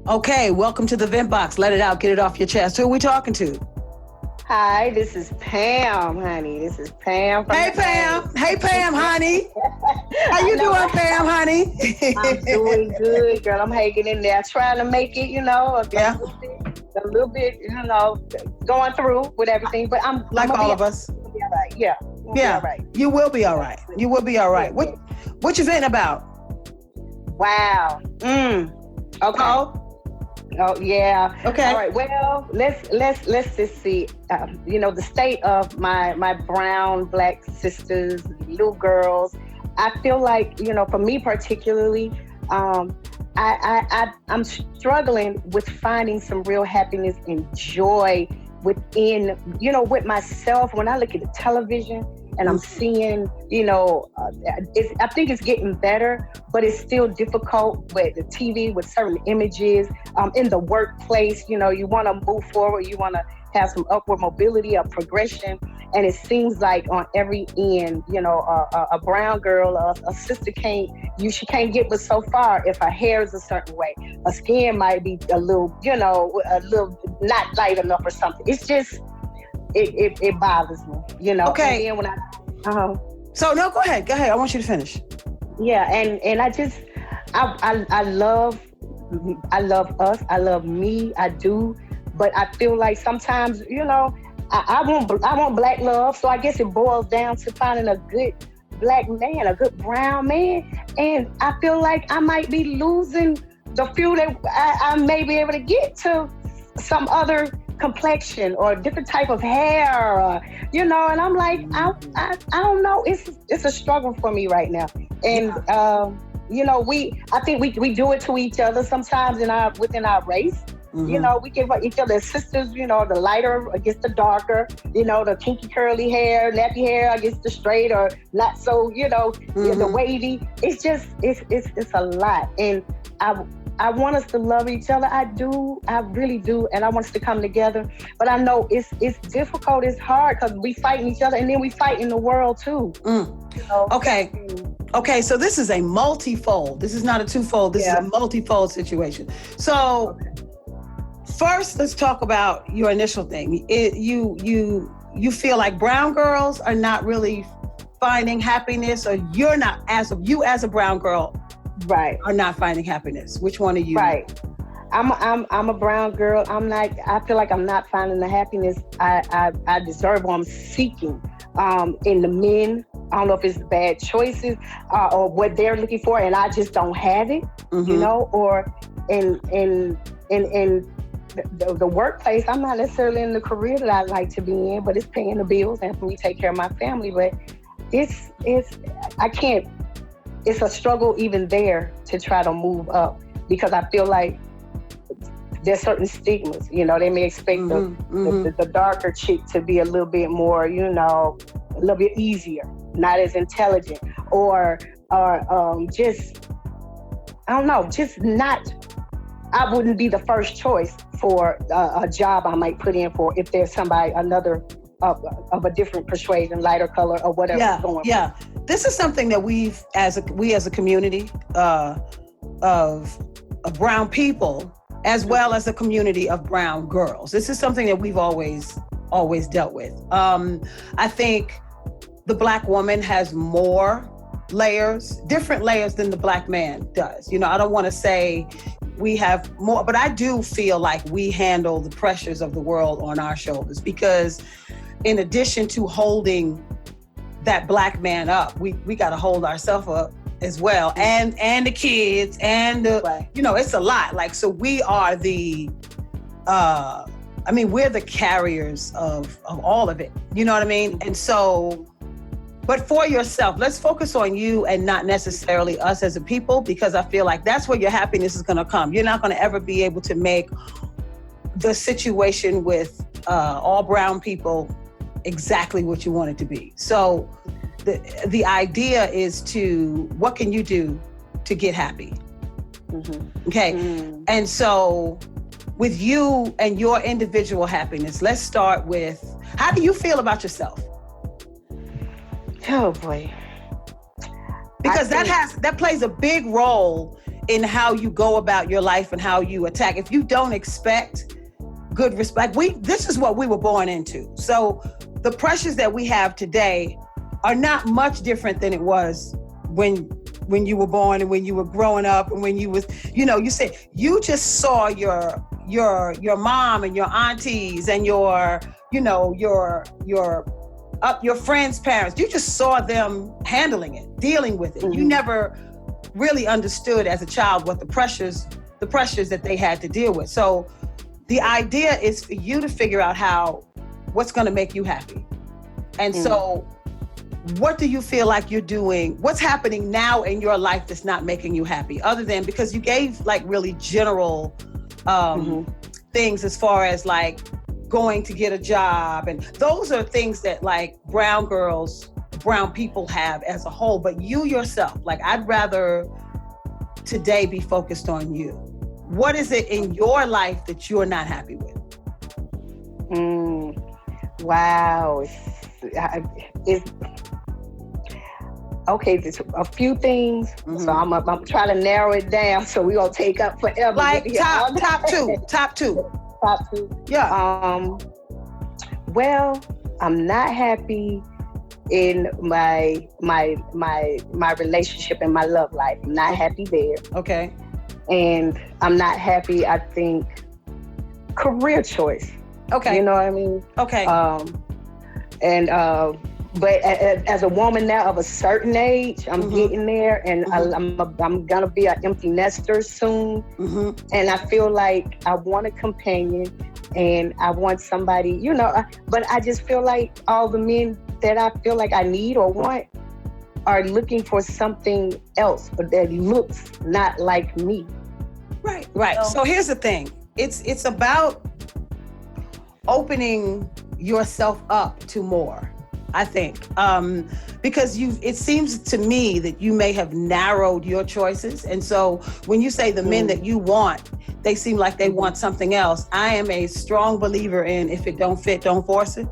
Okay, welcome to the vent box. Let it out, get it off your chest. Who are we talking to? Hi, this is Pam, honey. This is Pam from Hey, the Pam. Hey, Pam, honey. How I you know doing, Pam, honey? I'm doing good, girl. I'm hanging in there, trying to make it, Yeah, a little bit, going through with everything. But I'm like gonna all be, of us. I'm gonna be all right. Yeah, I'm gonna be all Yeah, right. you will be all right. You will be all right. Yeah. What you venting about? Wow. Okay. Oh, Oh yeah. okay. All right. Well, let's just see. The state of my brown black sisters, little girls. I feel like for me particularly, I'm struggling with finding some real happiness and joy within with myself when I look at the television and I'm seeing I think it's getting better, but it's still difficult with the TV, with certain images, in the workplace. You want to move forward, you want to have some upward mobility or progression, and it seems like on every end, a brown girl, a sister she can't get but so far if her hair is a certain way, her skin might be a little not light enough or something. It's just it bothers me. Okay. And then when So no, go ahead. Go ahead. I want you to finish. yeah, and I love us. I love me. I do, but I feel like sometimes I want black love. So I guess it boils down to finding a good black man, a good brown man, and I feel like I might be losing the few that I may be able to get to some other complexion or different type of hair, and I'm like, I don't know. It's a struggle for me right now, and I think we do it to each other sometimes within our race. We give each other sisters, the lighter against the darker, the kinky curly hair, nappy hair against the straight or not so, the wavy. It's just, it's a lot. And I want us to love each other. I do. I really do. And I want us to come together. But I know it's difficult. It's hard because we fighting each other and then we fight in the world too. Okay. Okay, so this is a multifold. This is not a twofold. This is a multifold situation. So first, let's talk about your initial thing. You feel like brown girls are not really finding happiness, or you're not as a brown girl, right, are not finding happiness. Which one are you? Right. I'm a brown girl. I feel like I'm not finding the happiness I deserve or I'm seeking in the men. I don't know if it's bad choices or what they're looking for, and I just don't have it, or in the workplace. I'm not necessarily in the career that I'd like to be in, but it's paying the bills and we take care of my family. But I can't. It's a struggle even there to try to move up because I feel like there's certain stigmas. They may expect the darker chick to be a little bit more, a little bit easier, not as intelligent, or just, I don't know, just not. I wouldn't be the first choice for a job I might put in for if there's somebody another of a different persuasion, lighter color, or whatever. Yeah. This is something that we as a community of brown people, as well as a community of brown girls. This is something that we've always dealt with. I think the black woman has more layers, different layers than the black man does. I don't want to say we have more, but I do feel like we handle the pressures of the world on our shoulders because in addition to holding that black man up, we got to hold ourselves up as well, and the kids, and it's a lot. Like, so we are we're the carriers of all of it. You know what I mean? And so, but for yourself, let's focus on you and not necessarily us as a people, because I feel like that's where your happiness is going to come. You're not going to ever be able to make the situation with all brown people exactly what you want it to be. So the idea is what can you do to get happy? Okay. And so with you and your individual happiness, let's start with, how do you feel about yourself? Oh boy. Because that plays a big role in how you go about your life and how you attack. If you don't expect good respect, this is what we were born into. So the pressures that we have today are not much different than it was when you were born and when you were growing up and when you was, you said you just saw your mom and your aunties and your friends' parents. You just saw them handling it, dealing with it. Mm-hmm. You never really understood as a child what the pressures that they had to deal with. So the idea is for you to figure out what's going to make you happy. And so what do you feel like you're doing? What's happening now in your life that's not making you happy? Other than, because you gave like really general things as far as like going to get a job. And those are things that like brown people have as a whole. But you yourself, like I'd rather today be focused on you. What is it in your life that you're not happy with? Wow. Okay, there's a few things, so I'm trying to narrow it down. So we're gonna take up forever. Like top two. Yeah. Well, I'm not happy in my relationship and my love life. I'm not happy there. Okay. And I'm not happy, I think, career choice. Okay. You know what I mean? Okay. But as a woman now of a certain age, I'm getting there, and I'm gonna be an empty nester soon. And I feel like I want a companion, and I want somebody, but I just feel like all the men that I feel like I need or want are looking for something else, but that looks not like me. Right. So here's the thing. It's about opening yourself up to more, I think, because it seems to me that you may have narrowed your choices. And so when you say the men that you want, they seem like they want something else. I am a strong believer in if it don't fit, don't force it.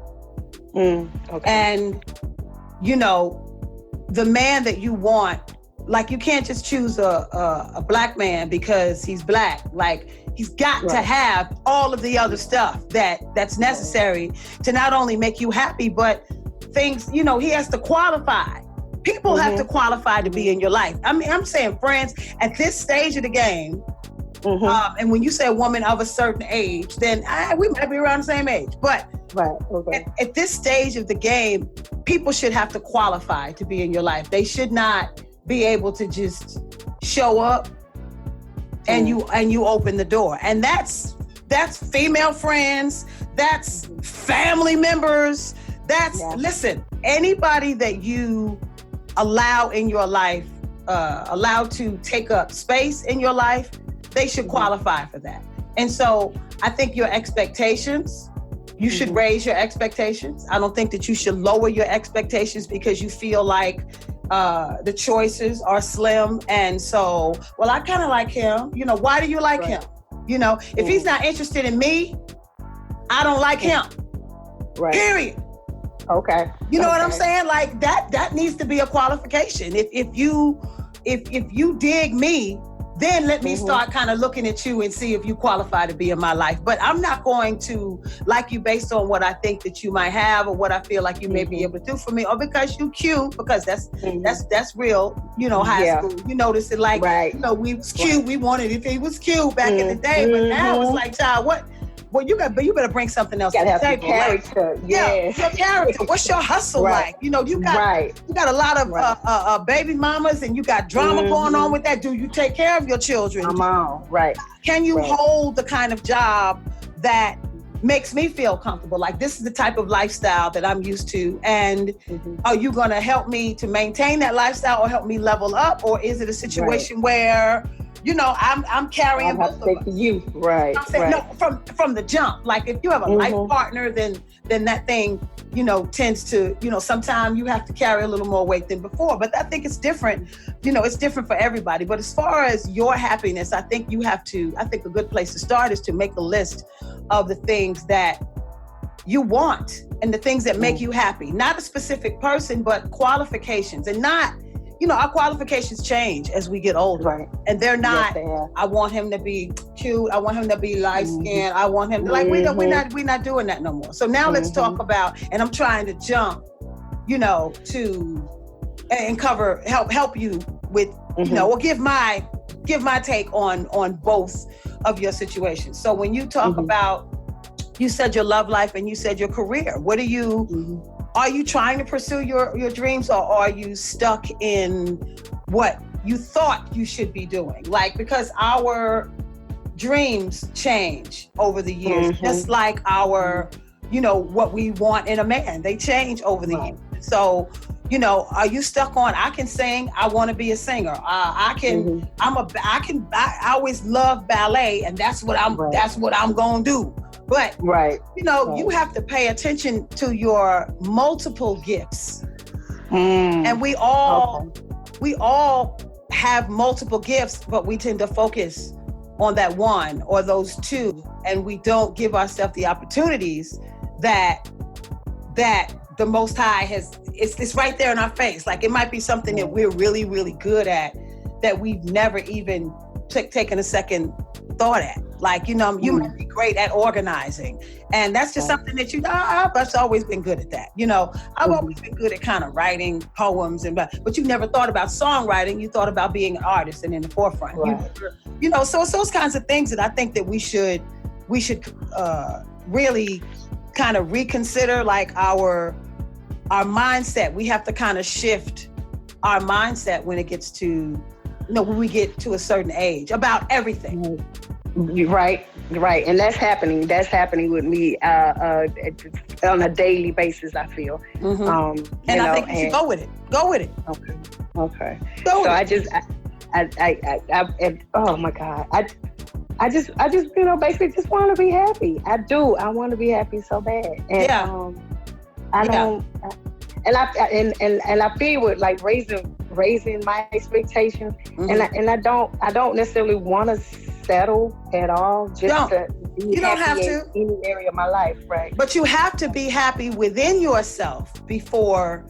Okay. And, the man that you want, like you can't just choose a black man because he's black. Like he's got to have all of the other stuff that's necessary to not only make you happy, but things, he has to qualify. People have to qualify to be in your life. I mean, I'm saying friends at this stage of the game, and when you say a woman of a certain age, then we might be around the same age. But at this stage of the game, people should have to qualify to be in your life. They should not be able to just show up and you open the door. And that's female friends, that's family members, listen, anybody that you allow in your life, allow to take up space in your life, they should qualify for that. And so I think your expectations, you should raise your expectations. I don't think that you should lower your expectations because you feel like the choices are slim. And so, well, I kind of like him. Why do you like him? If he's not interested in me, I don't like him. Right. Period. Okay. You know what I'm saying? Like that needs to be a qualification. If you dig me, then let me start kind of looking at you and see if you qualify to be in my life. But I'm not going to like you based on what I think that you might have or what I feel like you may be able to do for me, or because you cute, because that's real, high school. You notice it like, we was cute. We wanted if he was cute back in the day, but now it's like, child, what? Well, you better bring something else to the table. Character. Yes. Your character. What's your hustle like? You got a lot of baby mamas and you got drama going on with that. Do you take care of your children? Come on. Right. Can you hold the kind of job that makes me feel comfortable? Like this is the type of lifestyle that I'm used to. And are you going to help me to maintain that lifestyle or help me level up? Or is it a situation where I'm carrying both of us. You. Right. I'm saying, no, from the jump. Like if you have a life partner, then that thing, tends to, sometimes you have to carry a little more weight than before. But I think it's different. It's different for everybody. But as far as your happiness, I think a good place to start is to make a list of the things that you want and the things that make you happy. Not a specific person, but qualifications, and not our qualifications change as we get older. Right. And they're not, Yes, I want him to be cute. I want him to be light skinned. I want him to, like, we're not doing that no more. So now let's talk about, and I'm trying to jump, to, and help you with, or give my take on both of your situations. So when you talk about, you said your love life and you said your career, what are you, are you trying to pursue your dreams, or are you stuck in what you thought you should be doing? Like, because our dreams change over the years, just like our, what we want in a man, they change over the years. So, are you stuck on, I can sing, I want to be a singer. I always love ballet, and that's what I'm going to do. But, you have to pay attention to your multiple gifts. And we all have multiple gifts, but we tend to focus on that one or those two. And we don't give ourselves the opportunities that the Most High it's right there in our face. Like, it might be something that we're really, really good at that we've never even taken a second thought at. Like, you might be great at organizing, and that's just something that I've always been good at that. I've always been good at kind of writing poems, but you never thought about songwriting. You thought about being an artist and in the forefront. Right. So it's those kinds of things that I think that we should really kind of reconsider, like our mindset. We have to kind of shift our mindset when it gets to, when we get to a certain age about everything. Right. And that's happening. That's happening with me on a daily basis, I feel. And I think you should go with it. Okay. Oh my God. I just basically just want to be happy. I do. I want to be happy so bad. And I feel with, like, raising my expectations, and I don't necessarily want to settle at all. To be happy in any area of my life, right? But you have to be happy within yourself before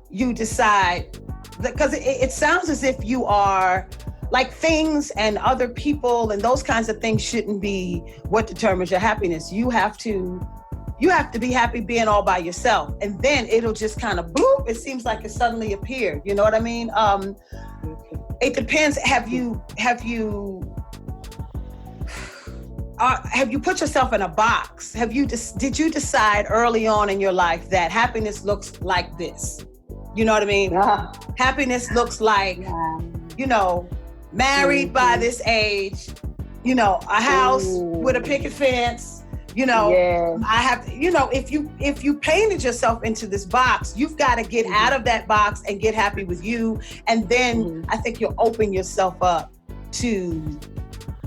you decide, because it sounds as if you are, like, things and other people and those kinds of things shouldn't be what determines your happiness. You have to be happy being all by yourself, and then it'll just kind of bloop. It seems like it suddenly appeared. You know what I mean? It depends. Have you put yourself in a box? Did you decide early on in your life that happiness looks like this? You know what I mean? Happiness looks like, married by this age, a house with a picket fence. I have, if you painted yourself into this box, you've got to get out of that box and get happy with you. And then I think you'll open yourself up to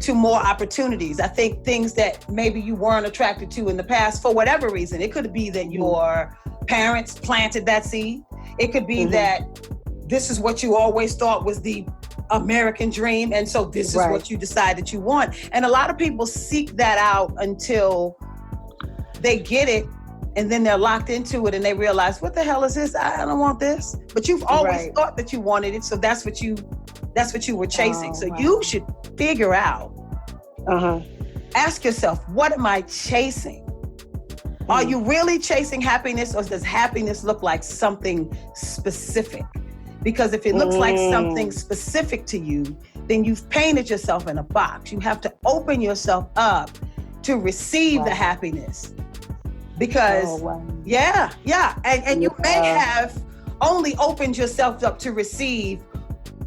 more opportunities. I think things that maybe you weren't attracted to in the past for whatever reason. It could be that your parents planted that seed. It could be that this is what you always thought was the American dream, and so this is what you decide that you want. And a lot of people seek that out until they get it, and then they're locked into it, and they realize, what the hell is this? I don't want this. But you've always thought that you wanted it, so that's what you were chasing. You should figure out. Ask yourself, what am I chasing? Are you really chasing happiness, or does happiness look like something specific? Because if it looks like something specific to you, then you've painted yourself in a box. You have to open yourself up to receive the happiness. Because, and you may have only opened yourself up to receive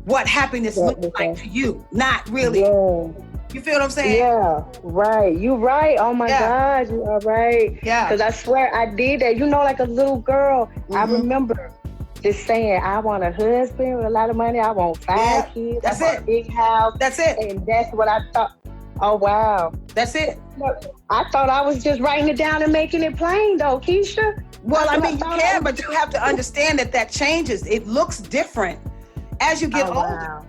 what happiness looks like to you, not really. You feel what I'm saying? Yeah, right. You're right. Oh my God, you are right. Yeah. Because I swear I did that. Like a little girl, I remember just saying, I want a husband with a lot of money. I want 5 kids. That's I want it. a big house. That's it. And that's what I thought. Oh, wow. That's it. I thought I was just writing it down and making it plain, though, Keisha. Well, I mean, you can, but you have to understand that changes. It looks different as you get older. Wow.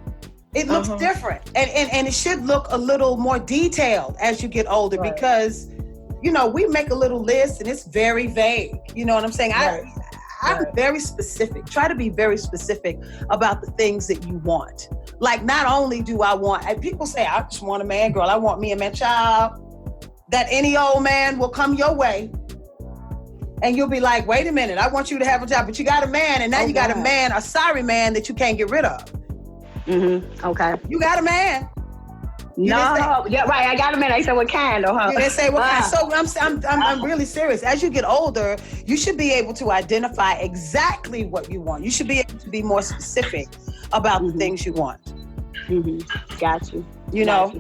It looks different. And it should look a little more detailed as you get older, because, we make a little list and it's very vague. You know what I'm saying? I'm very specific. Try to be very specific about the things that you want. Like, not only do I want, and people say, I just want a man, girl. I want me a man, child. That any old man will come your way. And you'll be like, wait a minute, I want you to have a job, but you got a man, and now you got a man, a sorry man that you can't get rid of. Mm-hmm. Okay. You got a man. No, yeah, right. I got a man. I said, what kind? Huh? You didn't say what kind. So I'm really serious. As you get older, you should be able to identify exactly what you want. You should be able to be more specific about the things you want. Mm-hmm. Got you. You know?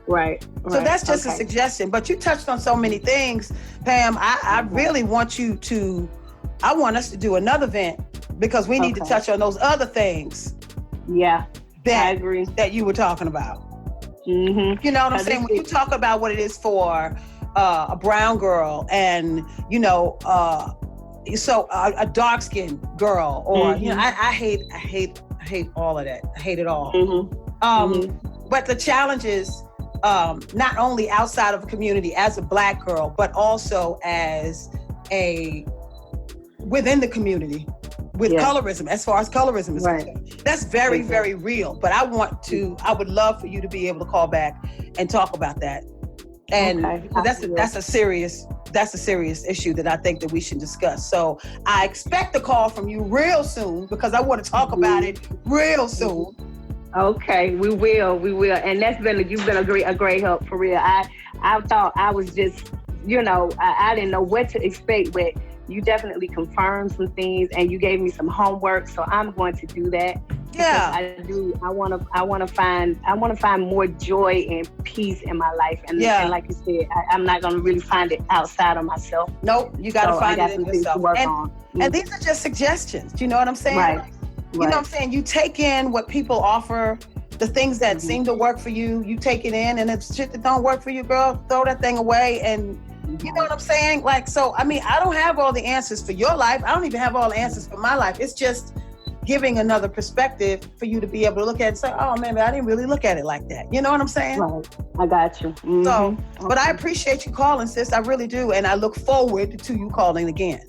Right. So that's just a suggestion. But you touched on so many things, Pam. I really want you to, I want us to do another event because we need to touch on those other things. Yeah, I agree. That you were talking about. Mm-hmm. You know what I'm saying? When you talk about what it is for a brown girl and, you know, so a dark-skinned girl, or, you know, I hate all of that. I hate it all. But the challenge is not only outside of a community as a Black girl, but also as within the community. With colorism, as far as colorism is concerned. That's very, very real. But I would love for you to be able to call back and talk about that. And that's a serious issue that I think that we should discuss. So I expect a call from you real soon because I want to talk about it real soon. Okay, we will. And you've been a great help for real. I thought I was just, you know, I didn't know what to expect, but you definitely confirmed some things and you gave me some homework, so I'm going to do that. Yeah, I want to find more joy and peace in my life, and like you said, I'm not going to really find it outside of myself. Nope, you got to find it in yourself. And these are just suggestions. You know what I'm saying? Right. You know what I'm saying? You take in what people offer, the things that seem to work for you. You take it in, and if shit that don't work for you, girl, throw that thing away. And you know what I'm saying? Like, so, I mean, I don't have all the answers for your life. I don't even have all the answers for my life. It's just giving another perspective for you to be able to look at it and say, oh man, I didn't really look at it like that. You know what I'm saying? Right. I got you. Mm-hmm. So, but I appreciate you calling, sis. I really do. And I look forward to you calling again.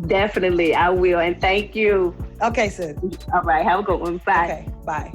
Definitely, I will. And thank you. Okay, sis. All right. Have a good one. Bye. Okay, bye.